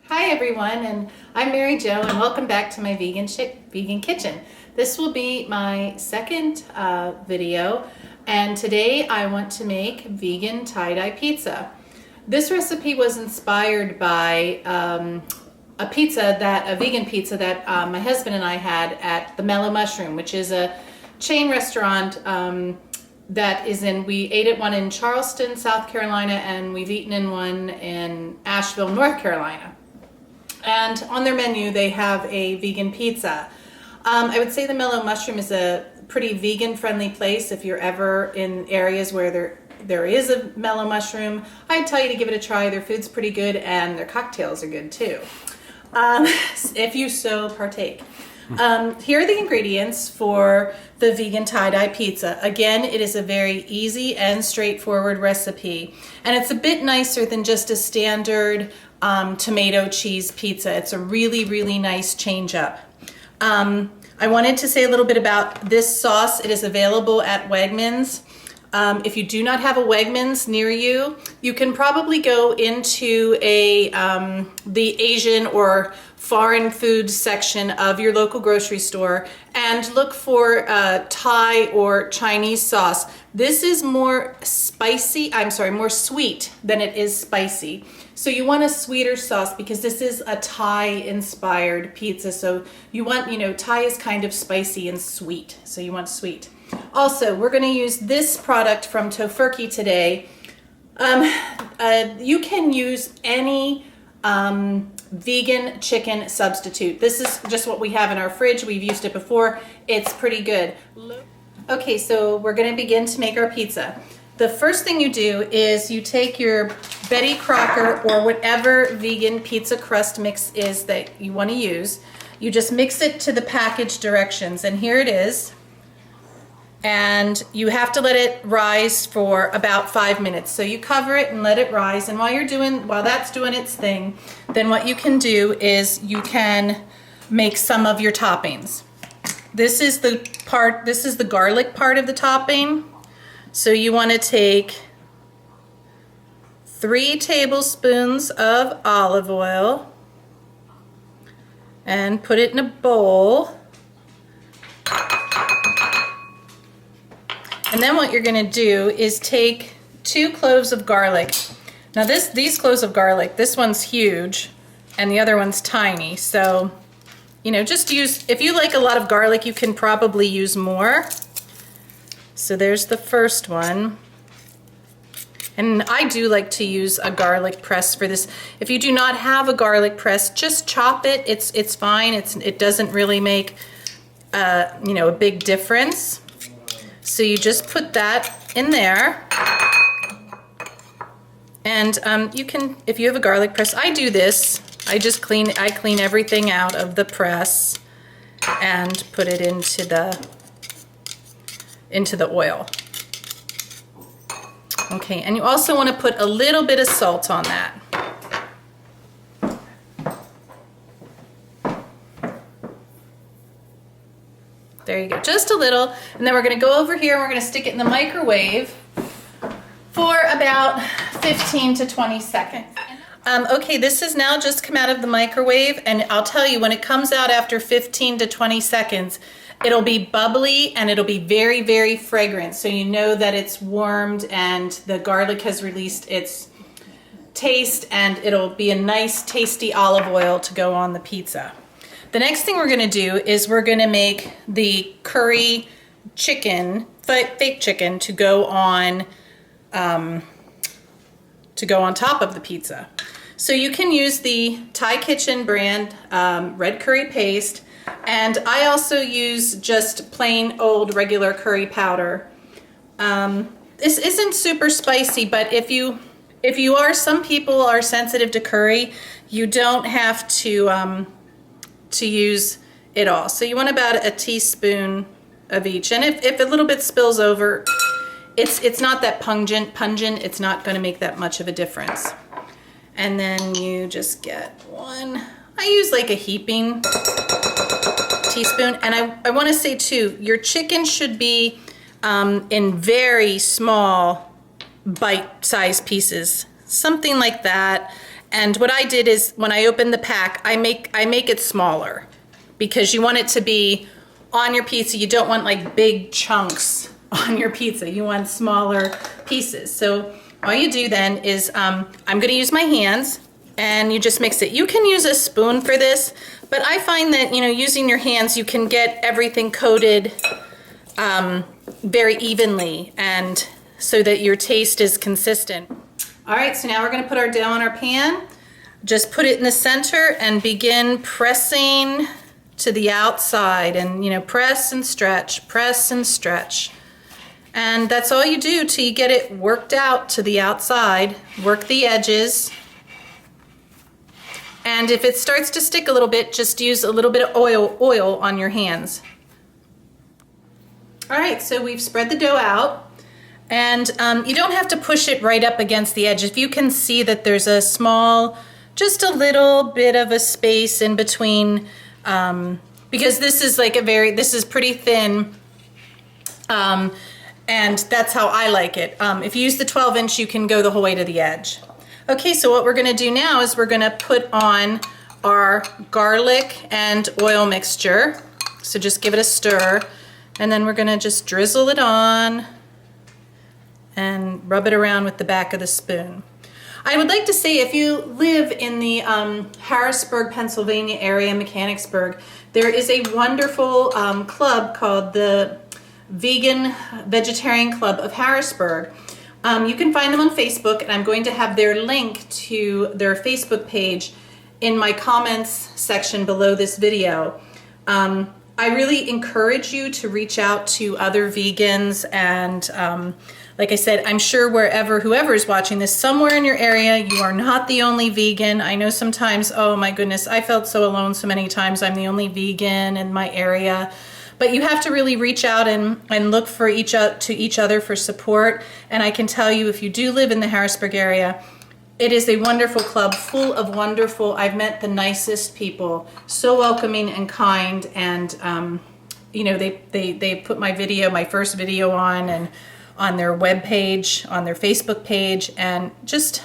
Hi everyone, and I'm Mary Jo, and welcome back to my vegan kitchen. This will be my second video, and today I want to make vegan tie-dye pizza. This recipe was inspired by a vegan pizza that my husband and I had at the Mellow Mushroom, which is a chain restaurant we ate at one in Charleston, South Carolina, and we've eaten in one in Asheville, North Carolina. And on their menu, they have a vegan pizza. I would say the Mellow Mushroom is a pretty vegan-friendly place. If you're ever in areas where there is a Mellow Mushroom, I'd tell you to give it a try. Their food's pretty good, and their cocktails are good too, if you so partake. Here are the ingredients for the vegan tie-dye pizza. Again, it is a very easy and straightforward recipe, and it's a bit nicer than just a standard tomato cheese pizza. It's a really, really nice change up. I wanted to say a little bit about this sauce. It is available at Wegmans. If you do not have a Wegmans near you, you can probably go into the Asian or foreign food section of your local grocery store and look for Thai or Chinese sauce. This is more more sweet than it is spicy. So you want a sweeter sauce because this is a Thai inspired pizza. So you want, Thai is kind of spicy and sweet. So you want sweet. Also, we're going to use this product from Tofurky today. You can use any vegan chicken substitute. This is just what we have in our fridge. We've used it before. It's pretty good. Okay, so we're going to begin to make our pizza. The first thing you do is you take your Betty Crocker or whatever vegan pizza crust mix is that you want to use. You just mix it to the package directions, and here it is. And you have to let it rise for about 5 minutes. So you cover it and let it rise. And while that's doing its thing, then what you can do is you can make some of your toppings. This is the garlic part of the topping. So you want to take 3 tablespoons of olive oil and put it in a bowl. And then what you're going to do is take 2 cloves of garlic. Now these cloves of garlic, this one's huge and the other one's tiny. So, just if you like a lot of garlic, you can probably use more. So there's the first one. And I do like to use a garlic press for this. If you do not have a garlic press, just chop it. It's fine. It doesn't really make a big difference. So you just put that in there, and you can, if you have a garlic press, I do this. I clean everything out of the press and put it into the oil. Okay, and you also want to put a little bit of salt on that. There you go, just a little. And then we're going to go over here and we're going to stick it in the microwave for about 15 to 20 seconds. Okay, this has now just come out of the microwave, and I'll tell you, when it comes out after 15 to 20 seconds, it'll be bubbly and it'll be very, very fragrant. So you know that it's warmed and the garlic has released its taste, and it'll be a nice, tasty olive oil to go on the pizza. The next thing we're going to do is we're going to make the curry chicken, fake chicken, to go on top of the pizza. So you can use the Thai Kitchen brand red curry paste, and I also use just plain old regular curry powder. This isn't super spicy, but if you some people are sensitive to curry, you don't have to use it all. So you want about a teaspoon of each, and if a little bit spills over, it's not that pungent. It's not going to make that much of a difference. And then you just get one. I use like a heaping teaspoon. And I want to say too, your chicken should be in very small bite-sized pieces, something like that. And what I did is when I open the pack, I make it smaller because you want it to be on your pizza. You don't want like big chunks on your pizza. You want smaller pieces. So all you do then is, I'm gonna use my hands and you just mix it. You can use a spoon for this, but I find that, you know, using your hands, you can get everything coated very evenly and so that your taste is consistent. All right, so now we're gonna put our dough on our pan. Just put it in the center and begin pressing to the outside and, you know, press and stretch, press and stretch. And that's all you do till you get it worked out to the outside. Work the edges. And if it starts to stick a little bit, just use a little bit of oil on your hands. All right, so we've spread the dough out. And you don't have to push it right up against the edge. If you can see that there's a small, just a little bit of a space in between, because this is like this is pretty thin, and that's how I like it. If you use the 12-inch, you can go the whole way to the edge. Okay, so what we're gonna do now is we're gonna put on our garlic and oil mixture. So just give it a stir, and then we're gonna just drizzle it on and rub it around with the back of the spoon. I would like to say if you live in the Harrisburg, Pennsylvania area, Mechanicsburg, there is a wonderful club called the Vegetarian Club of Harrisburg. You can find them on Facebook, and I'm going to have their link to their Facebook page in my comments section below this video. I really encourage you to reach out to other vegans and like I said, I'm sure whoever is watching this, somewhere in your area, you are not the only vegan. I know sometimes, oh my goodness, I felt so alone so many times. I'm the only vegan in my area. But you have to really reach out and look for each other for support. And I can tell you, if you do live in the Harrisburg area, it is a wonderful club full of wonderful, I've met the nicest people, so welcoming and kind. And you know, they put my first video on their web page, on their Facebook page, and just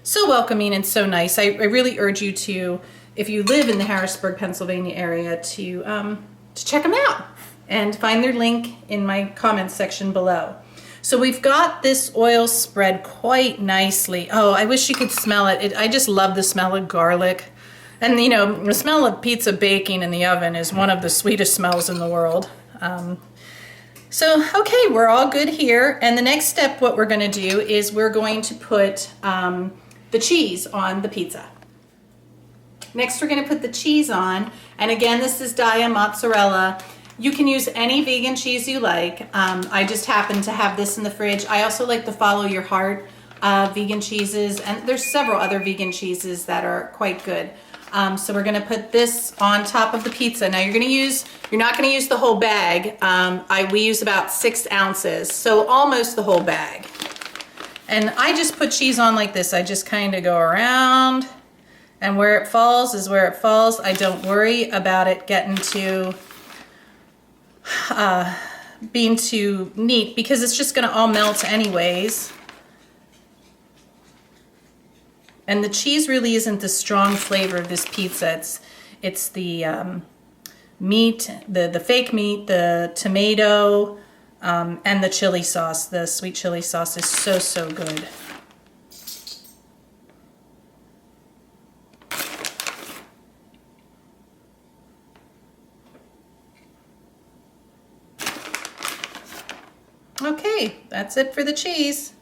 so welcoming and so nice. I really urge you to, if you live in the Harrisburg, Pennsylvania area, to check them out and find their link in my comments section below. So we've got this oil spread quite nicely. Oh, I wish you could smell it. I just love the smell of garlic. And you know, the smell of pizza baking in the oven is one of the sweetest smells in the world. So, okay, we're all good here. And the next step, what we're gonna do is we're going to put the cheese on the pizza. Next, we're gonna put the cheese on. And again, this is Daiya mozzarella. You can use any vegan cheese you like. I just happen to have this in the fridge. I also like the Follow Your Heart vegan cheeses. And there's several other vegan cheeses that are quite good. So we're gonna put this on top of the pizza. Now you're not gonna use the whole bag. We use about 6 ounces, so almost the whole bag. And I just put cheese on like this. I just kind of go around, and where it falls is where it falls. I don't worry about it getting to being too neat because it's just gonna all melt anyways. And the cheese really isn't the strong flavor of this pizza. It's the meat, the fake meat, the tomato, and the chili sauce. The sweet chili sauce is so, so good. Okay, that's it for the cheese.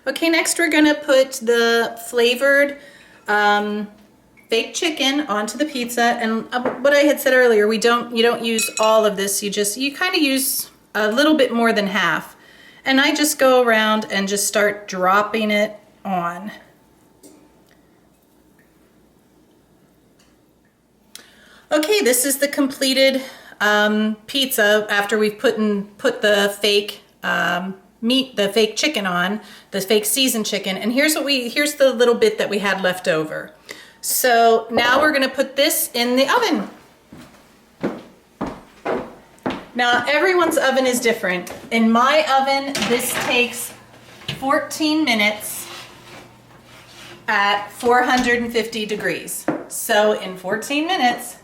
Okay, next we're gonna put the flavored fake chicken onto the pizza. And what I had said earlier, you don't use all of this. You kind of use a little bit more than half. And I just go around and just start dropping it on. Okay, this is the completed pizza after we've put the fake meat, the fake chicken on, the fake seasoned chicken. And here's the little bit that we had left over. So now we're gonna put this in the oven. Now everyone's oven is different. In my oven, this takes 14 minutes at 450 degrees. So in 14 minutes,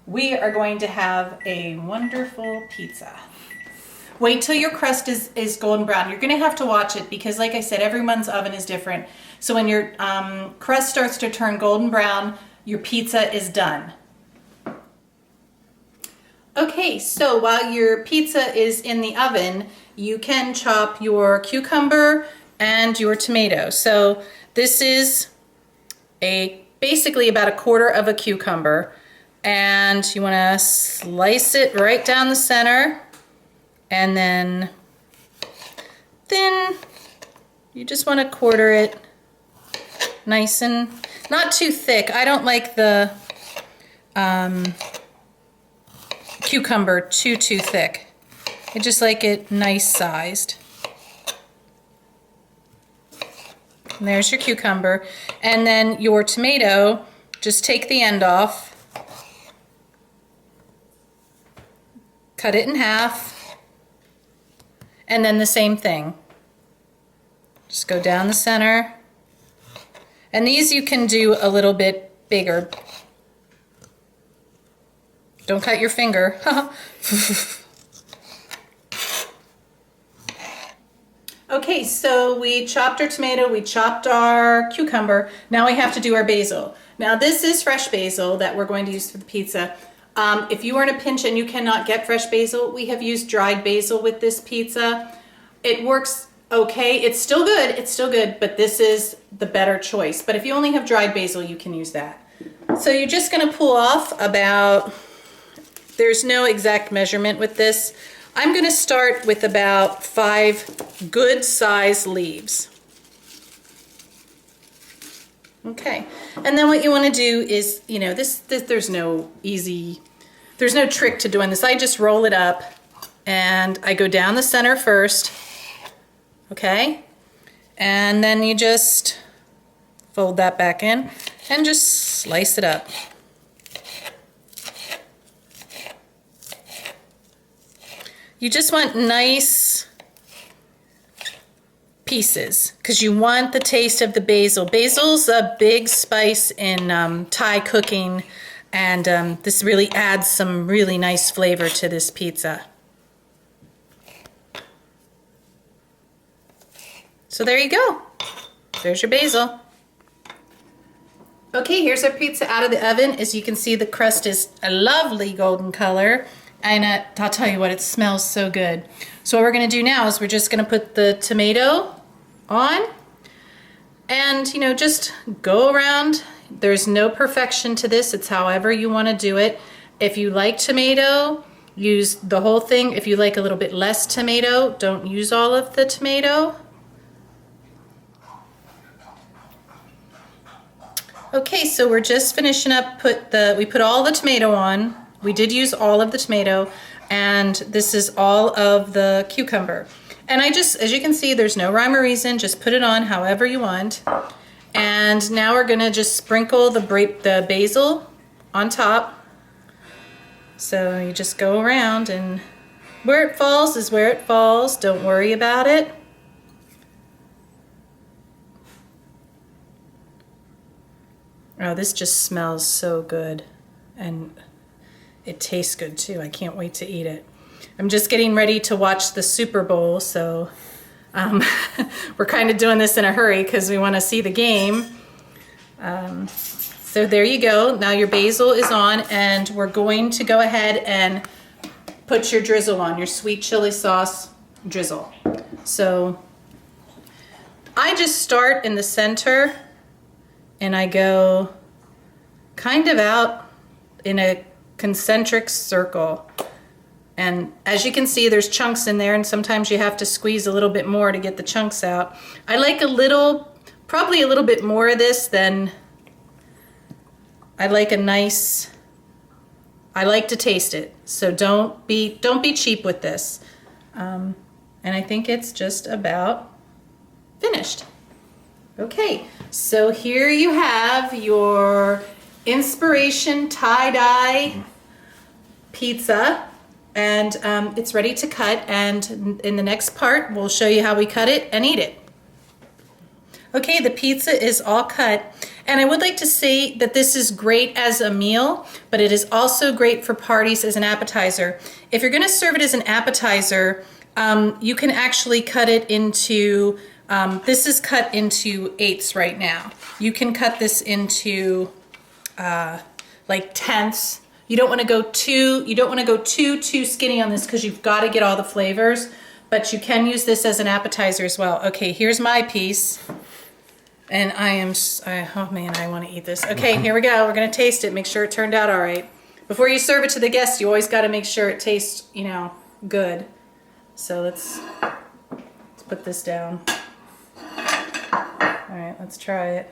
we are going to have a wonderful pizza. Wait till your crust is golden brown. You're gonna have to watch it because like I said, everyone's oven is different. So when your crust starts to turn golden brown, your pizza is done. Okay, so while your pizza is in the oven, you can chop your cucumber and your tomato. So this is basically about 1/4 of a cucumber, and you wanna slice it right down the center, and then you just wanna quarter it nice and not too thick. I don't like the cucumber too thick. I just like it nice sized. And there's your cucumber. And then your tomato, just take the end off, cut it in half, and then the same thing. Just go down the center. And these you can do a little bit bigger. Don't cut your finger. Okay, so we chopped our tomato, we chopped our cucumber. Now we have to do our basil. Now this is fresh basil that we're going to use for the pizza. If you are in a pinch and you cannot get fresh basil, we have used dried basil with this pizza. It works okay. It's still good, but this is the better choice. But if you only have dried basil, you can use that. So you're just gonna pull off about, there's no exact measurement with this. I'm gonna start with about 5 good sized leaves. Okay, and then what you wanna do is, you know, there's no trick to doing this. I just roll it up and I go down the center first, okay? And then you just fold that back in and just slice it up. You just want nice pieces because you want the taste of the basil. Basil's a big spice in Thai cooking, and this really adds some really nice flavor to this pizza. So there you go. There's your basil. Okay, here's our pizza out of the oven. As you can see, the crust is a lovely golden color. And I'll tell you what, it smells so good. So what we're gonna do now is we're just gonna put the tomato on and, you know, just go around. There's no perfection to this. It's however you wanna do it. If you like tomato, use the whole thing. If you like a little bit less tomato, don't use all of the tomato. Okay, so we're just finishing up, we put all the tomato on. We did use all of the tomato, and this is all of the cucumber. And I just, as you can see, there's no rhyme or reason, just put it on however you want. And now we're gonna just sprinkle the basil on top. So you just go around, and where it falls is where it falls. Don't worry about it. Oh, this just smells so good. And it tastes good too. I can't wait to eat it. I'm just getting ready to watch the Super Bowl, so we're kind of doing this in a hurry because we want to see the game. So there you go. Now your basil is on, and we're going to go ahead and put your drizzle on, your sweet chili sauce drizzle. So I just start in the center and I go kind of out in a concentric circle. And as you can see, there's chunks in there, and sometimes you have to squeeze a little bit more to get the chunks out. I like probably a little bit more of this than, I like to taste it. So don't be cheap with this. And I think it's just about finished. Okay, so here you have your Inspiration tie-dye pizza, and it's ready to cut, and in the next part we'll show you how we cut it and eat it. Okay, the pizza is all cut. And I would like to say that this is great as a meal, but it is also great for parties as an appetizer. If you're gonna serve it as an appetizer, you can actually cut it into, this is cut into eighths right now. You can cut this into like tenths. You don't wanna go too skinny on this because you've gotta get all the flavors, but you can use this as an appetizer as well. Okay, here's my piece. And oh man, I want to eat this. Okay, here we go. We're going to taste it. Make sure it turned out all right. Before you serve it to the guests, you always got to make sure it tastes, you know, good. So let's put this down. All right, let's try it.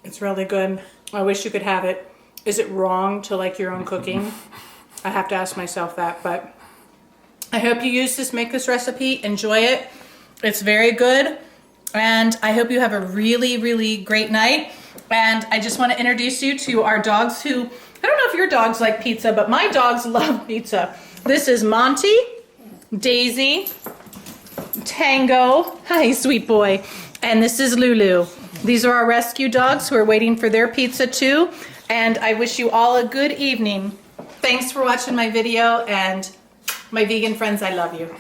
It's really good. I wish you could have it. Is it wrong to like your own cooking? I have to ask myself that, but I hope you use this, make this recipe, enjoy it. It's very good. And I hope you have a really, really great night. And I just want to introduce you to our dogs who, I don't know if your dogs like pizza, but my dogs love pizza. This is Monty, Daisy, Tango, hi sweet boy, and this is Lulu. These are our rescue dogs who are waiting for their pizza too. And I wish you all a good evening. Thanks for watching my video, and my vegan friends, I love you.